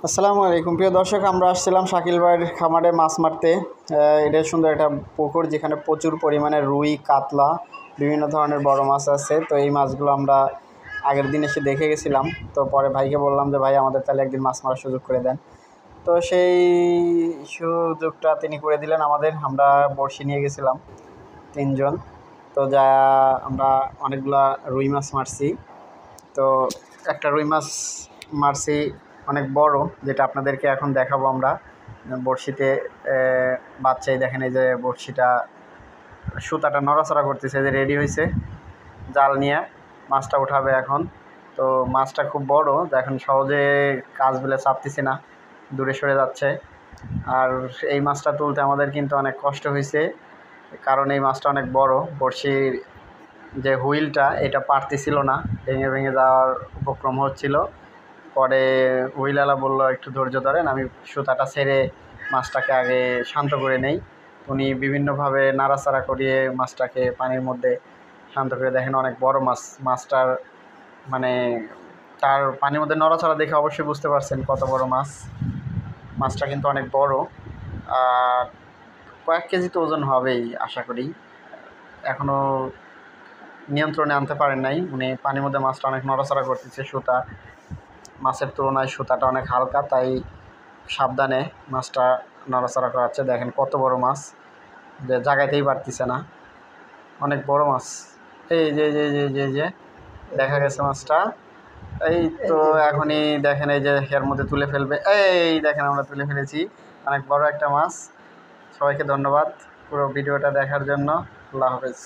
আসসালামু আলাইকুম প্রিয় দর্শক, আমরা আসছিলাম শাকিল ভাইয়ের খামারে মাছ মারতে। এটা সুন্দর একটা পুকুর যেখানে প্রচুর পরিমাণে রুই, কাতলা, বিভিন্ন ধরনের বড় মাছ আছে। তো এই মাছগুলো আমরা আগের দিন এসে দেখে গেছিলাম। তো পরে ভাইকে বললাম যে ভাই আমাদের তাহলে একদিন মাছ মারার সুযোগ করে দেন। তো সেই সুযোগটা তিনি করে দিলেন আমাদের। আমরা বড়শি নিয়ে গেছিলাম 3 জন। তো যা আমরা অনেকগুলা রুই মাছ মারছি। তো একটা রুই মাছ মারছি অনেক বড়, যেটা আপনাদেরকে এখন দেখাবো আমরা বড়শিতে। বাচ্চাই দেখেন, এই যে বড়শিটা সুতাটা নড়াচড়া করতেছে, যে রেডি হয়েছে জাল নিয়ে মাছটা উঠাবে এখন। তো মাছটা খুব বড়, দেখেন সহজে কাজ বলে চাপতেছি না, দূরে সরে যাচ্ছে। আর এই মাছটা তুলতে আমাদের কিন্তু অনেক কষ্ট হয়েছে, কারণ এই মাছটা অনেক বড়। বড়শির যে হুইলটা এটা পারতেছিল না, ভেঙে ভেঙে যাওয়ার উপক্রম হচ্ছিল। পরে হুইলওয়ালা বলল একটু ধৈর্য ধরেন, আমি সুতাটা ছেড়ে মাছটাকে আগে শান্ত করে নেই। উনি বিভিন্নভাবে নাড়াচাড়া করিয়ে মাছটাকে পানির মধ্যে শান্ত করে। দেখেন অনেক বড় মাছ। মাছটার মানে তার পানির মধ্যে নড়াচড়া দেখে অবশ্যই বুঝতে পারছেন কত বড় মাছ। মাছটা কিন্তু অনেক বড়, আর কয়েক কেজি তো ওজন হবেই আশা করি। এখনও নিয়ন্ত্রণে আনতে পারেন নাই উনি। পানির মধ্যে মাছটা অনেক নড়াচড়া করতেছে। সুতা মাছের তুলনায় সুতাটা অনেক হালকা, তাই সাবধানে মাছটা নড়াচড়া করাচ্ছে। দেখেন কত বড় মাছ, যে জাগাইতেই পারতেছে না। অনেক বড় মাছ। এই যে যে যে যে যে দেখা গেছে মাছটা। এই তো এখনই দেখেন, এই যে এর মধ্যে তুলে ফেলবে। এই দেখেন আমরা তুলে ফেলেছি অনেক বড় একটা মাছ। সবাইকে ধন্যবাদ পুরো ভিডিওটা দেখার জন্য। আল্লাহ হাফেজ।